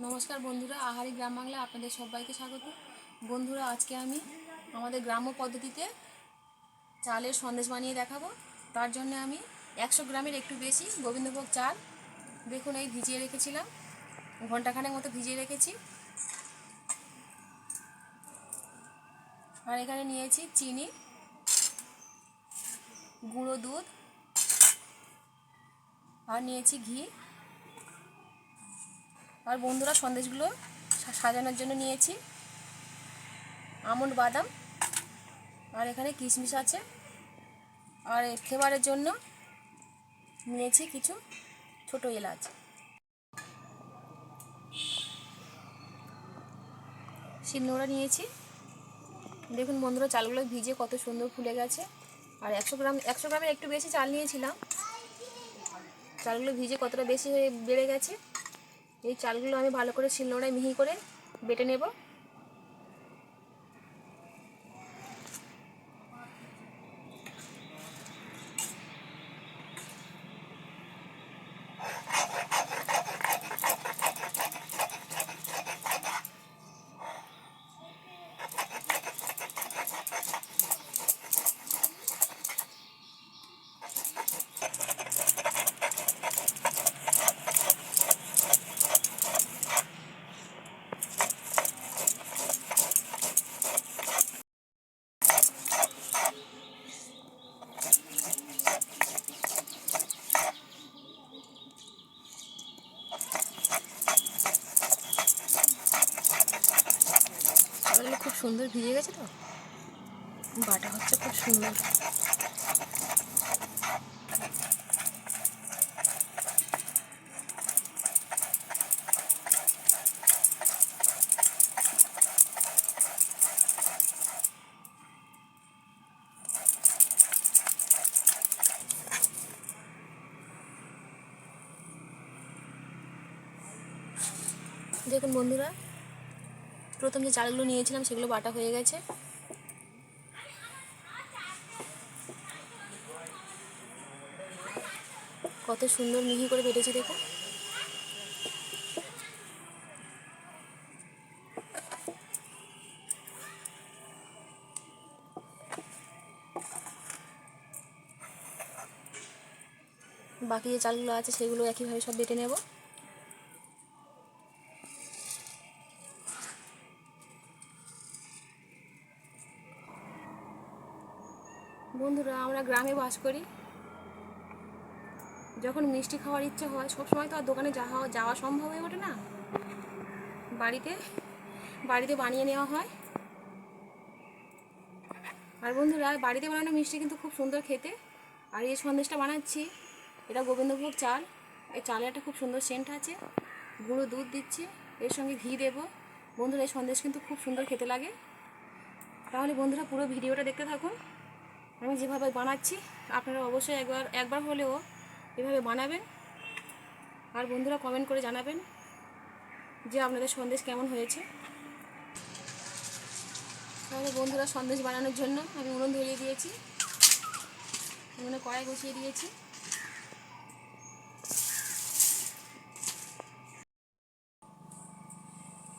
নমস্কার বন্ধুরা, আহারি গ্রাম বাংলা আপনাদের সবাইকে স্বাগত। বন্ধুরা, আজকে আমি আমাদের গ্রাম্য পদ্ধতিতে চালের সন্দেশ বানিয়ে দেখাবো। তার জন্য আমি 100 গ্রামের একটু বেশি গোবিন্দভোগ চাল দেখুন এই ভিজিয়ে রেখেছিলাম, ঘন্টাখানেক মতো ভিজিয়ে রেখেছি। আর এখানে নিয়েছি চিনি, গুঁড়ো দুধ, আর নিয়েছি ঘি। আর বন্ধুরা, সন্দেশগুলো সাজানোর জন্য নিয়েছি আমন্ড বাদাম, আর এখানে কিশমিশ আছে। আর ফ্লেভারের জন্য নিয়েছি কিছু ছোট এলাচ। শিলনোড়া নিয়েছি। দেখুন বন্ধুরা, চালগুলো ভিজে কত সুন্দর ফুলে গেছে। আর 100 গ্রামের একটু বেশি চাল নিয়েছিলাম। চালগুলো ভিজে কতটা বেশি হয়ে বেড়ে গেছে। এই চালগুলো আমি ভালো করে শিলনোড়ায় মিহি করে বেটে নেব। চালগুলো খুব সুন্দর ভিজে গেছে, তো বাটা হচ্ছে খুব সুন্দর। দেখুন বন্ধুরা, প্রথম যে চালগুলো নিয়েছিলাম সেগুলো বাটা হয়ে গেছে। কত সুন্দর মিহি করে বেটেছি দেখুন। বাকি যে চালগুলো আছে সেগুলো একইভাবে সব বেটে নেব। বন্ধুরা, আমরা গ্রামে বাস করি। যখন মিষ্টি খাওয়ার ইচ্ছে হয়, সবসময় তো আর দোকানে যাওয়া সম্ভব হয়ে ওঠে না। বাড়িতে বানিয়ে নেওয়া হয়। আর বন্ধুরা, বাড়িতে বানানো মিষ্টি কিন্তু খুব সুন্দর খেতে। আর এই সন্দেশটা বানাচ্ছি, এটা গোবিন্দভোগ চাল। এই চালের একটা খুব সুন্দর সেন্ট আছে। গুঁড়ো দুধ দিচ্ছি, এর সঙ্গে ঘি দেবো। বন্ধুরা, এই সন্দেশ কিন্তু খুব সুন্দর খেতে লাগে। তাহলে বন্ধুরা, পুরো ভিডিওটা দেখতে থাকুন। আমি যেভাবে বানাচ্ছি আপনারা অবশ্যই একবার হলেও এভাবে বানাবেন। আর বন্ধুরা, কমেন্ট করে জানাবেন যে আপনাদের সন্দেশ কেমন হয়েছে। তাহলে বন্ধুরা, সন্দেশ বানানোর জন্য আমি উনুন ধরিয়ে দিয়েছি, উনুনে কড়াই বসিয়ে দিয়েছি।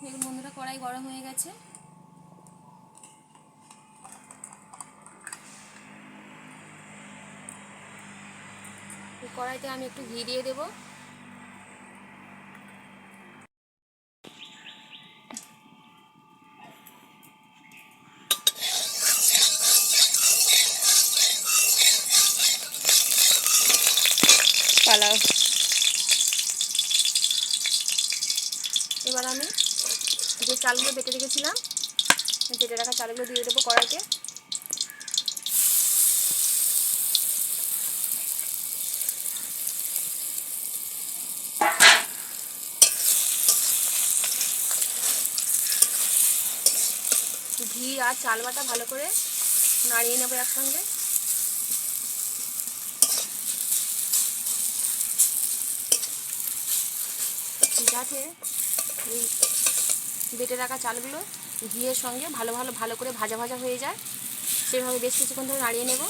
দেখুন বন্ধুরা, কড়াই গরম হয়ে গেছে। এই কড়াইতে আমি একটু ঘি দিয়ে দেবো। পালাও। এবার আমি যে চালগুলো বেটে রেখেছিলাম, বেটে রাখা চালগুলো দিয়ে দেবো কড়াইতে। ঘি আর চাল বাটা ভালো করে নাড়িয়ে নেবো একসঙ্গে। যাতে এই বেটে রাখা চালগুলো ঘিয়ের সঙ্গে ভালো করে ভাজা ভাজা হয়ে যায়, সেভাবে বেশ কিছুক্ষণ ধরে নাড়িয়ে নেব।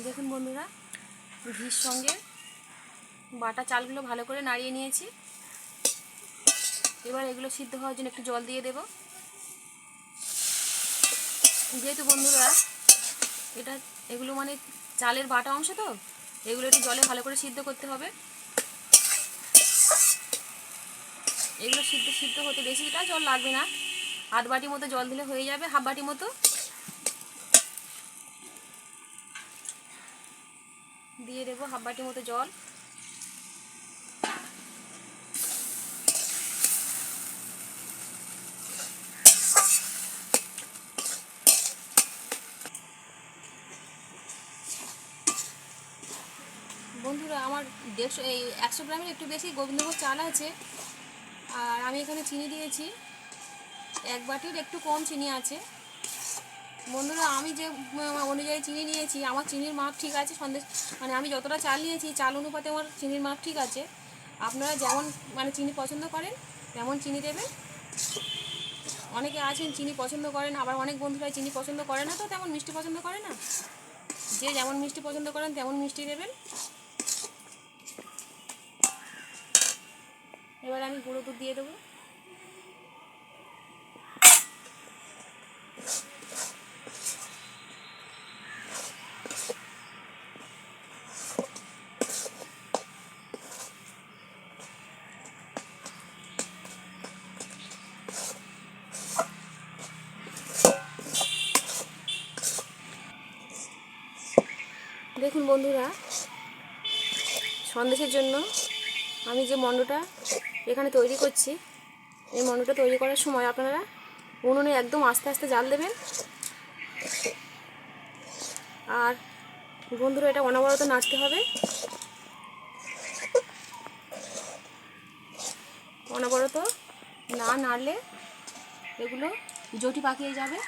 দেখুন বন্ধুরা, ঘির সঙ্গে বাটা চালগুলো ভালো করে নাড়িয়ে নিয়েছি। এবার এগুলো সিদ্ধ হওয়ার জন্য একটু জল দিয়ে দেব। যেহেতু বন্ধুরা এগুলো মানে চালের বাটা অংশ, তো এগুলো একটু জলে ভালো করে সিদ্ধ করতে হবে। এগুলো সিদ্ধ হতে বেশিটা জল লাগবে না, আধ বাটি মতো জল দিলে হয়ে যাবে, হাফ বাটি মতো দিয়ে দেবো, হাফ বাটি মতো জল। বন্ধুরা, আমার 100 গ্রামের একটু বেশি গোবিন্দভোগ চাল আছে, আর আমি এখানে চিনি দিয়েছি 1 বাটির একটু কম চিনি আছে। বন্ধুরা, আমি যে অনুযায়ী চিনি নিয়েছি, আমার চিনির মাপ ঠিক আছে। সন্দেশ মানে আমি যতটা চাল নিয়েছি, চাল অনুপাতে আমার চিনির মাপ ঠিক আছে। আপনারা যেমন মানে চিনি পছন্দ করেন তেমন চিনি দেবেন। অনেকে আছেন চিনি পছন্দ করেন, আবার অনেক বন্ধুরা চিনি পছন্দ করে না, তো তেমন মিষ্টি পছন্দ করে না। যে যেমন মিষ্টি পছন্দ করেন তেমন মিষ্টি দেবেন। এবার আমি গুঁড়ো দুধ দিয়ে দেবো। দেখুন বন্ধুরা, সন্দেশের জন্য আমি যে মণ্ডটা এখানে তৈরি করছি, এই মণ্ডটা তৈরি করার সময় আপনারা উনুনে একদম আস্তে আস্তে জাল দেবেন। আর বন্ধুরা, এটা অনবরত নাড়তে হবে। অনবরত না নাড়লে এগুলো জটি পাকিয়ে যাবে।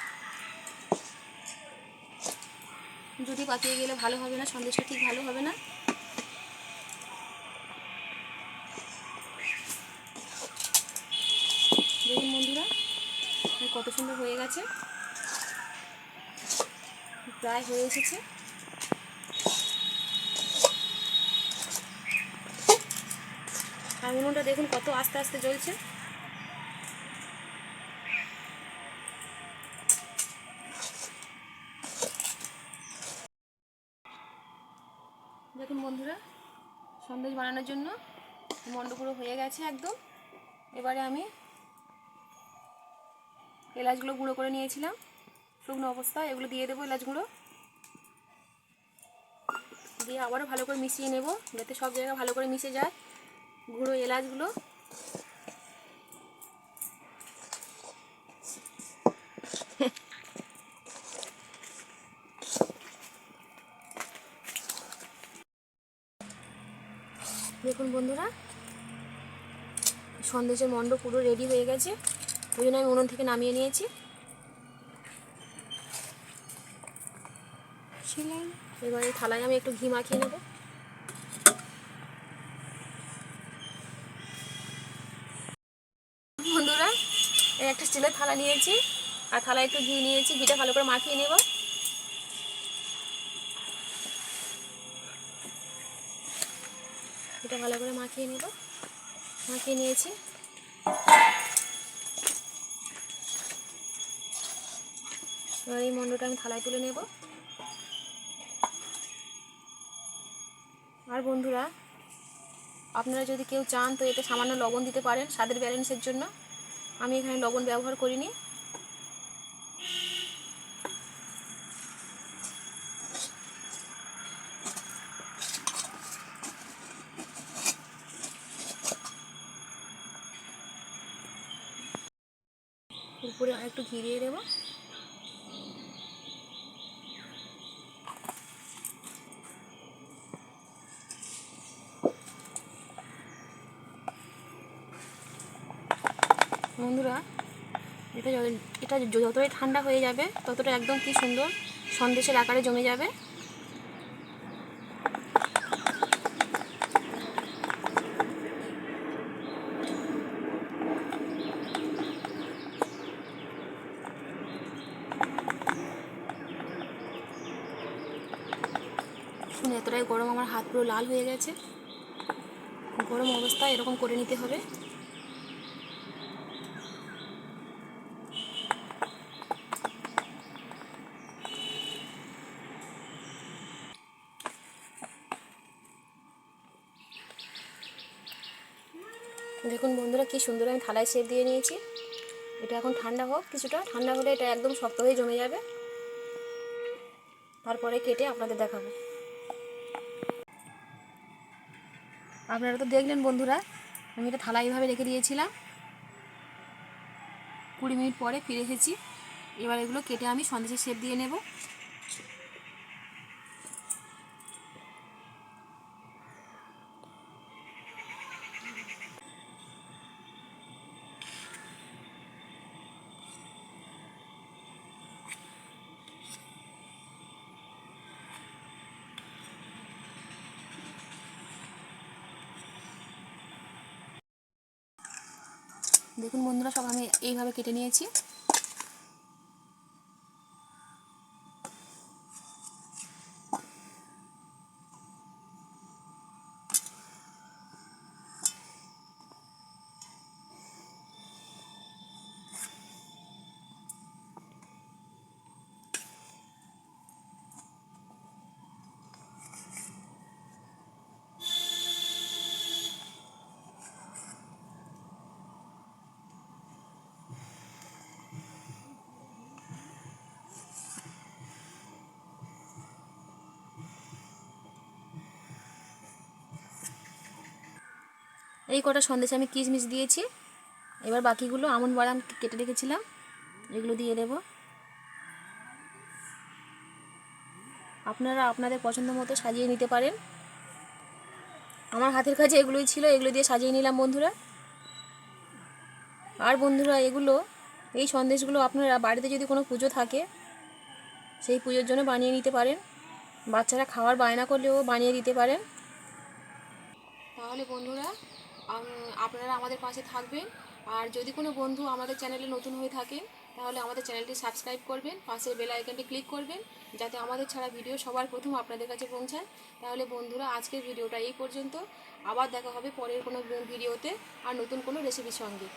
জটি পাকিয়ে গেলে ভালো হবে না, সন্দেশটা ঠিক ভালো হবে না। দেখুন বন্ধুরা, কত সুন্দর হয়ে গেছে, প্রায় হয়ে এসেছে। আর উনুনটা দেখুন কত আস্তে আস্তে জ্বলছে। দেখুন বন্ধুরা, সন্দেশ বানানোর জন্য মণ্ড পুরো হয়ে গেছে একদম। এবারে আমি এলাচগুলো গুঁড়ো করে নিয়েছিলাম শুকনো অবস্থায়, এগুলো দিয়ে দেবো। এলাচগুলো দিয়ে আবারও ভালো করে মিশিয়ে নেব, যাতে সব জায়গায় ভালো করে মিশে যায় গুঁড়ো এলাচগুলো। দেখুন বন্ধুরা, সন্দেশের মণ্ড পুরো রেডি হয়ে গেছে, ওই জন্য আমি উনুন থেকে নামিয়ে নিয়েছি। এবারে থালায় আমি একটু ঘি মাখিয়ে নেব। বন্ধুরা, এই একটা স্টিলের থালা নিয়েছি, আর থালায় একটু ঘি নিয়েছি, ঘিটা ভালো করে মাখিয়ে নেব। এটা ভালো করে মাখিয়ে নেব, মাখিয়ে নিয়েছি। এবার এই মণ্ডটা আমি থালায় তুলে নেব। আর বন্ধুরা, আপনারা যদি কেউ চান তো এতে সামান্য লবণ দিতে পারেন স্বাদের ব্যালেন্সের জন্য। আমি এখানে লবণ ব্যবহার করিনি। উপরে একটু ঘি দিয়ে দেবো। বন্ধুরা, এটা যতটাই ঠান্ডা হয়ে যাবে ততটা একদম কি সুন্দর সন্দেশের আকারে জমে যাবে। দেখুন এতটাই গরম, আমার হাত পুরো লাল হয়ে গেছে। গরম অবস্থায় এরকম করে নিতে হবে। দেখুন বন্ধুরা কি সুন্দর আমি থালায় শেপ দিয়ে নিয়েছি। এটা এখন ঠান্ডা হোক, কিছুটা ঠান্ডা হলে এটা একদম শক্ত হয়ে জমে যাবে। তারপরে কেটে আপনাদের দেখাবো। আপনারা তো দেখলেন বন্ধুরা, আমি এটা থালা এইভাবে রেখে দিয়েছিলাম। 20 মিনিট পরে ফিরে এসেছি। এবার এগুলো কেটে আমি সন্দেশের শেপ দিয়ে নেব। দেখুন বন্ধুরা, সব আমি এইভাবে কেটে নিয়েছি। এই কটা সন্দেশে আমি কিশমিশ দিয়েছি। এবার বাকিগুলো আমন্ড বাদাম কেটে রেখেছিলাম, এগুলো দিয়ে দেব। আপনারা আপনাদের পছন্দ মতো সাজিয়ে নিতে পারেন। আমার হাতের কাছে এগুলোই ছিল, এগুলো দিয়ে সাজিয়ে নিলাম বন্ধুরা। আর বন্ধুরা এই সন্দেশগুলো আপনারা বাড়িতে যদি কোনো পুজো থাকে সেই পুজোর জন্য বানিয়ে নিতে পারেন। বাচ্চারা খাওয়ার বায়না করলেও বানিয়ে দিতে পারেন। তাহলে বন্ধুরা আপনারা আমাদের পাশে থাকবেন। আর যদি কোনো বন্ধু আমাদের চ্যানেলে নতুন হয়ে থাকেন তাহলে আমাদের চ্যানেলটি সাবস্ক্রাইব করবেন, পাশের বেল আইকনটি ক্লিক করবেন, যাতে আমাদের ছাড়া ভিডিও সবার প্রথম আপনাদের কাছে পৌঁছায়। তাহলে বন্ধুরা আজকের ভিডিওটা এই পর্যন্ত। আবার দেখা হবে পরের কোনো ভিডিওতে আর নতুন কোনো রেসিপির সঙ্গে।